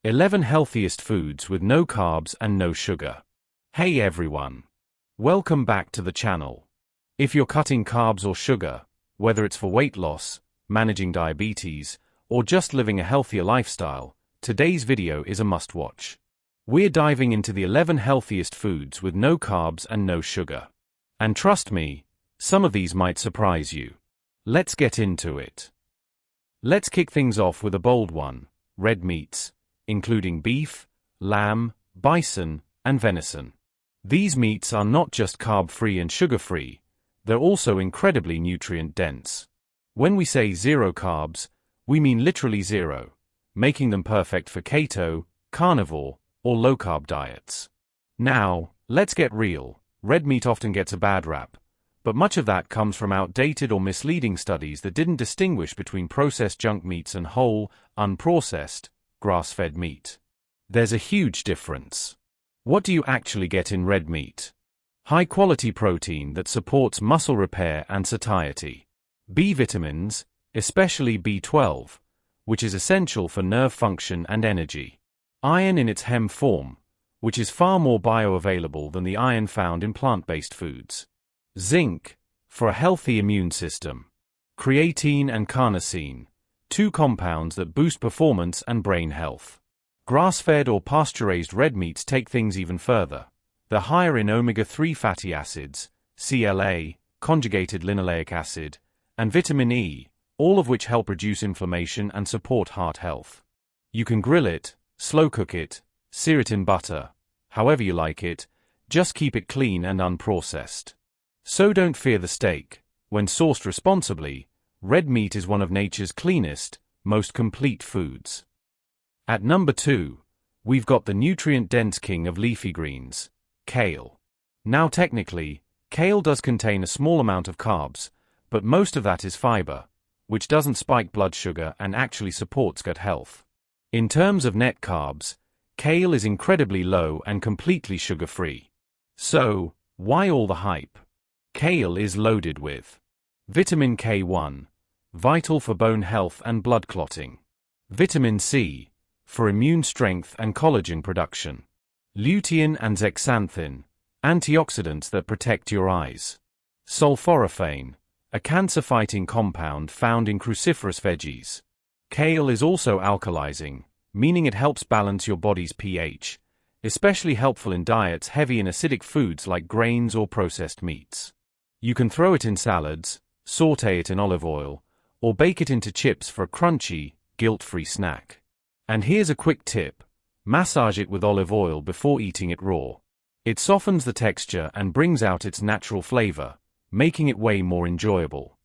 11 healthiest foods with no carbs and no sugar. Hey everyone. Welcome back to the channel. If you're cutting carbs or sugar, whether it's for weight loss, managing diabetes, or just living a healthier lifestyle, today's video is a must-watch. We're diving into the 11 healthiest foods with no carbs and no sugar. And trust me, some of these might surprise you. Let's get into it. Let's kick things off with a bold one: red meats, including beef, lamb, bison, and venison. These meats are not just carb-free and sugar-free, they're also incredibly nutrient-dense. When we say zero carbs, we mean literally zero, making them perfect for keto, carnivore, or low-carb diets. Now, let's get real. Red meat often gets a bad rap, but much of that comes from outdated or misleading studies that didn't distinguish between processed junk meats and whole, unprocessed, grass-fed meat. There's a huge difference. What do you actually get in red meat? High-quality protein that supports muscle repair and satiety. B vitamins, especially B12, which is essential for nerve function and energy. Iron in its heme form, which is far more bioavailable than the iron found in plant-based foods. Zinc, for a healthy immune system. Creatine and carnosine, two compounds that boost performance and brain health. Grass-fed or pasture-raised red meats take things even further. They're higher in omega-3 fatty acids, CLA, conjugated linoleic acid, and vitamin E, all of which help reduce inflammation and support heart health. You can grill it, slow cook it, sear it in butter, however you like it, just keep it clean and unprocessed. So don't fear the steak. When sourced responsibly, red meat is one of nature's cleanest, most complete foods. At number 2, we've got the nutrient-dense king of leafy greens, kale. Now technically, kale does contain a small amount of carbs, but most of that is fiber, which doesn't spike blood sugar and actually supports gut health. In terms of net carbs, kale is incredibly low and completely sugar-free. So, why all the hype? Kale is loaded with vitamin K1, vital for bone health and blood clotting. Vitamin C, for immune strength and collagen production. Lutein and zeaxanthin, antioxidants that protect your eyes. Sulforaphane, a cancer-fighting compound found in cruciferous veggies. Kale is also alkalizing, meaning it helps balance your body's pH, especially helpful in diets heavy in acidic foods like grains or processed meats. You can throw it in salads, saute it in olive oil, or bake it into chips for a crunchy, guilt-free snack. And here's a quick tip: massage it with olive oil before eating it raw. It softens the texture and brings out its natural flavor, making it way more enjoyable.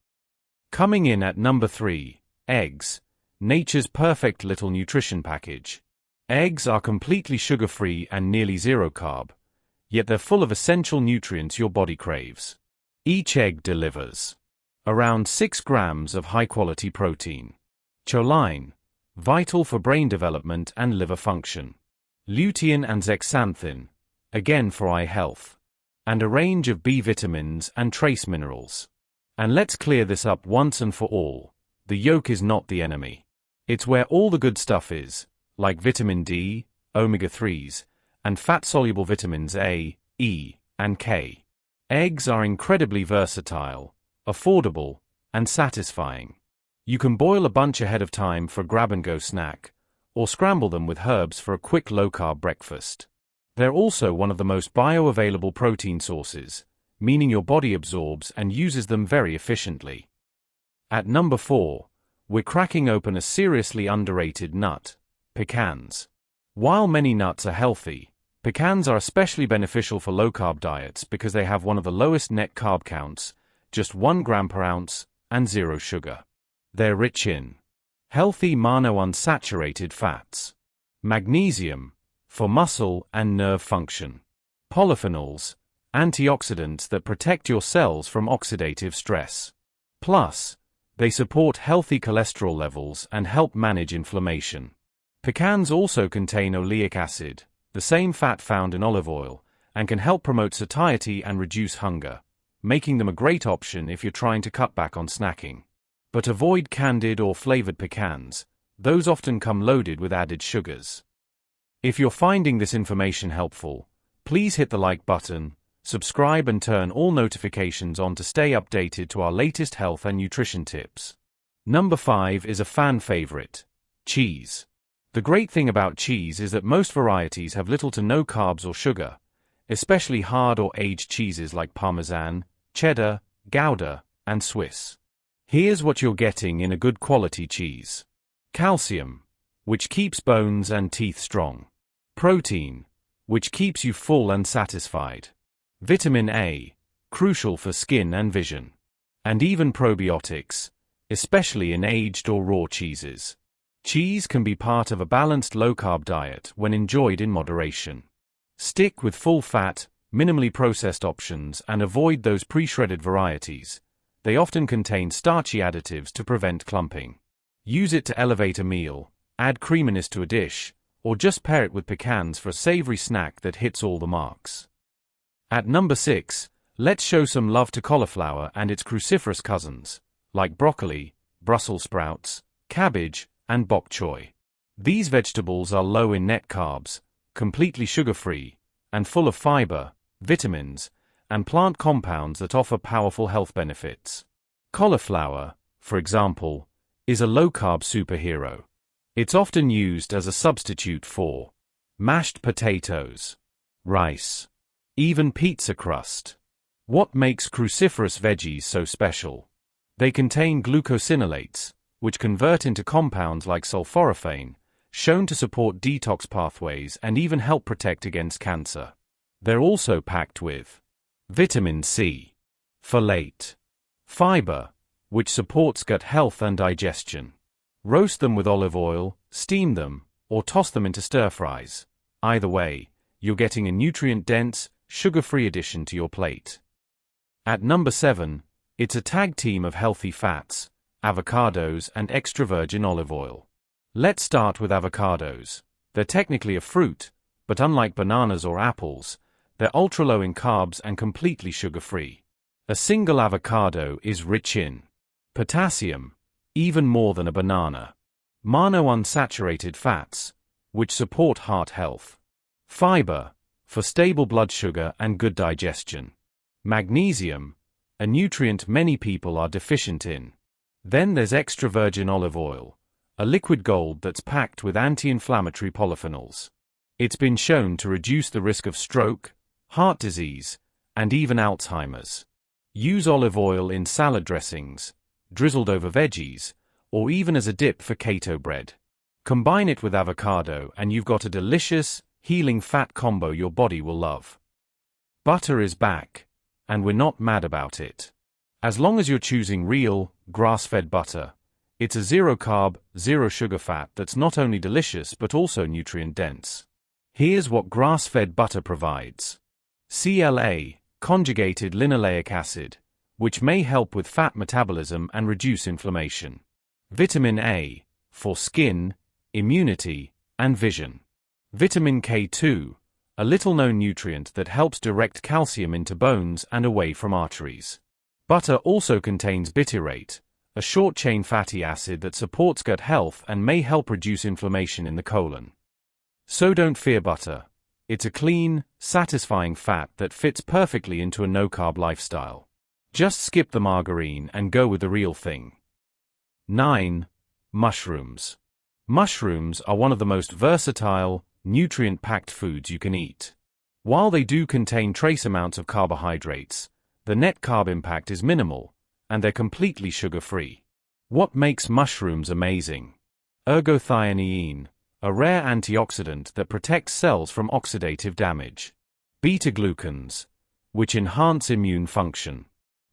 Coming in at number 3, eggs, nature's perfect little nutrition package. Eggs are completely sugar-free and nearly zero carb, yet they're full of essential nutrients your body craves. Each egg delivers around 6 grams of high-quality protein. Choline, vital for brain development and liver function. Lutein and zeaxanthin, again for eye health. And a range of B vitamins and trace minerals. And let's clear this up once and for all: the yolk is not the enemy. It's where all the good stuff is, like vitamin D, omega-3s, and fat-soluble vitamins A, E, and K. Eggs are incredibly versatile, affordable, and satisfying. You can boil a bunch ahead of time for a grab-and-go snack, or scramble them with herbs for a quick low-carb breakfast. They're also one of the most bioavailable protein sources, meaning your body absorbs and uses them very efficiently. At number 4, we're cracking open a seriously underrated nut: pecans. While many nuts are healthy, pecans are especially beneficial for low-carb diets because they have one of the lowest net carb counts, just 1 gram per ounce, and zero sugar. They're rich in healthy monounsaturated fats, magnesium, for muscle and nerve function, polyphenols, antioxidants that protect your cells from oxidative stress. Plus, they support healthy cholesterol levels and help manage inflammation. Pecans also contain oleic acid, the same fat found in olive oil, and can help promote satiety and reduce hunger, making them a great option if you're trying to cut back on snacking. But avoid candied or flavored pecans, those often come loaded with added sugars. If you're finding this information helpful, please hit the like button, subscribe and turn all notifications on to stay updated to our latest health and nutrition tips. Number 5 is a fan favorite: cheese. The great thing about cheese is that most varieties have little to no carbs or sugar, especially hard or aged cheeses like Parmesan, Cheddar, Gouda, and Swiss. Here's what you're getting in a good quality cheese: calcium, which keeps bones and teeth strong; protein, which keeps you full and satisfied; vitamin A, crucial for skin and vision; and even probiotics, especially in aged or raw cheeses. Cheese can be part of a balanced low-carb diet when enjoyed in moderation. Stick with full-fat, minimally processed options and avoid those pre-shredded varieties. They often contain starchy additives to prevent clumping. Use it to elevate a meal, add creaminess to a dish, or just pair it with pecans for a savory snack that hits all the marks. At number 6, let's show some love to cauliflower and its cruciferous cousins, like broccoli, Brussels sprouts, cabbage, and bok choy. These vegetables are low in net carbs, completely sugar-free, and full of fiber, vitamins, and plant compounds that offer powerful health benefits. Cauliflower, for example, is a low-carb superhero. It's often used as a substitute for mashed potatoes, rice, even pizza crust. What makes cruciferous veggies so special? They contain glucosinolates, which convert into compounds like sulforaphane, shown to support detox pathways and even help protect against cancer. They're also packed with vitamin C, folate, fiber, which supports gut health and digestion. Roast them with olive oil, steam them, or toss them into stir-fries. Either way, you're getting a nutrient-dense, sugar-free addition to your plate. At number 7, it's a tag team of healthy fats, avocados and extra virgin olive oil. Let's start with avocados. They're technically a fruit, but unlike bananas or apples, they're ultra-low in carbs and completely sugar-free. A single avocado is rich in potassium, even more than a banana; monounsaturated fats, which support heart health; fiber, for stable blood sugar and good digestion; magnesium, a nutrient many people are deficient in. Then there's extra virgin olive oil, a liquid gold that's packed with anti-inflammatory polyphenols. It's been shown to reduce the risk of stroke, heart disease, and even Alzheimer's. Use olive oil in salad dressings, drizzled over veggies, or even as a dip for keto bread. Combine it with avocado and you've got a delicious, healing fat combo your body will love. Butter is back, and we're not mad about it. As long as you're choosing real, grass-fed butter, it's a zero-carb, zero-sugar fat that's not only delicious but also nutrient-dense. Here's what grass-fed butter provides: CLA, conjugated linoleic acid, which may help with fat metabolism and reduce inflammation; vitamin A, for skin, immunity, and vision; vitamin K2, a little-known nutrient that helps direct calcium into bones and away from arteries. Butter also contains butyrate, a short-chain fatty acid that supports gut health and may help reduce inflammation in the colon. So don't fear butter. It's a clean, satisfying fat that fits perfectly into a no-carb lifestyle. Just skip the margarine and go with the real thing. 9. Mushrooms. Mushrooms are one of the most versatile, nutrient-packed foods you can eat. While they do contain trace amounts of carbohydrates, the net carb impact is minimal, and they're completely sugar-free. What makes mushrooms amazing? Ergothioneine, a rare antioxidant that protects cells from oxidative damage; beta-glucans, which enhance immune function;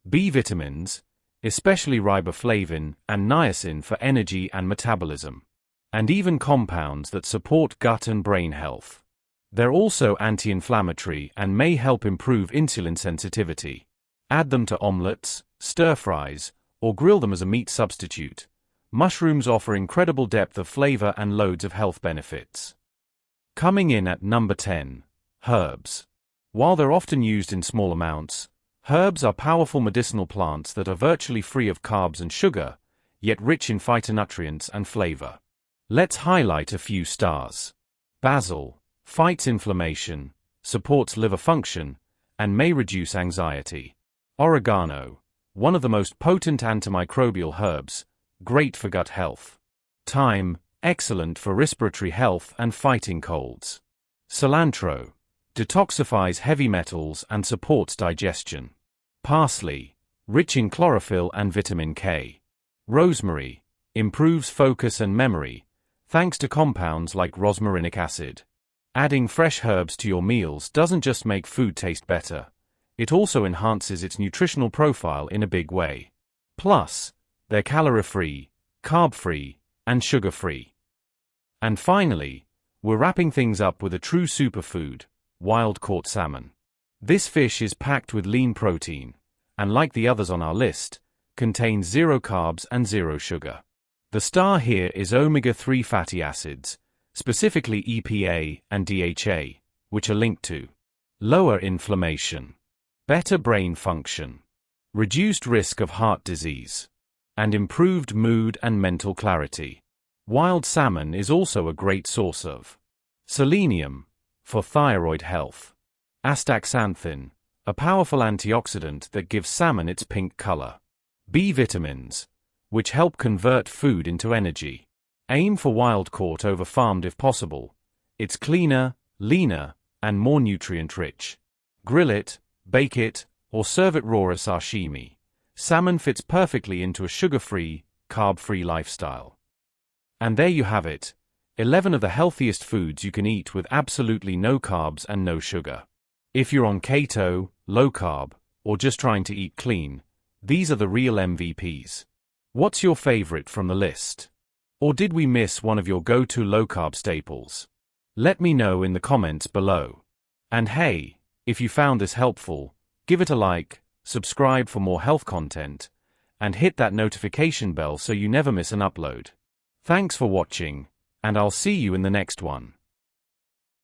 B vitamins, especially riboflavin and niacin for energy and metabolism; and even compounds that support gut and brain health. They're also anti-inflammatory and may help improve insulin sensitivity. Add them to omelets, stir-fries, or grill them as a meat substitute. Mushrooms offer incredible depth of flavor and loads of health benefits. Coming in at number 10, herbs. While they're often used in small amounts, herbs are powerful medicinal plants that are virtually free of carbs and sugar, yet rich in phytonutrients and flavor. Let's highlight a few stars. Basil, fights inflammation, supports liver function, and may reduce anxiety. Oregano, one of the most potent antimicrobial herbs, great for gut health. Thyme, excellent for respiratory health and fighting colds. Cilantro, detoxifies heavy metals and supports digestion. Parsley, rich in chlorophyll and vitamin K. Rosemary, improves focus and memory, thanks to compounds like rosmarinic acid. Adding fresh herbs to your meals doesn't just make food taste better, it also enhances its nutritional profile in a big way. Plus, they're calorie-free, carb-free, and sugar-free. And finally, we're wrapping things up with a true superfood, wild-caught salmon. This fish is packed with lean protein, and like the others on our list, contains 0 carbs and 0 sugar. The star here is omega-3 fatty acids, specifically EPA and DHA, which are linked to lower inflammation, better brain function, reduced risk of heart disease, and improved mood and mental clarity. Wild salmon is also a great source of selenium, for thyroid health, astaxanthin, a powerful antioxidant that gives salmon its pink color, B vitamins, which help convert food into energy. Aim for wild-caught over farmed if possible. It's cleaner, leaner, and more nutrient-rich. Grill it, bake it, or serve it raw as sashimi. Salmon fits perfectly into a sugar-free, carb-free lifestyle. And there you have it, 11 of the healthiest foods you can eat with absolutely no carbs and no sugar. If you're on keto, low-carb, or just trying to eat clean, these are the real MVPs. What's your favorite from the list? Or did we miss one of your go-to low-carb staples? Let me know in the comments below. And hey, if you found this helpful, give it a like, subscribe for more health content, and hit that notification bell so you never miss an upload. Thanks for watching, and I'll see you in the next one.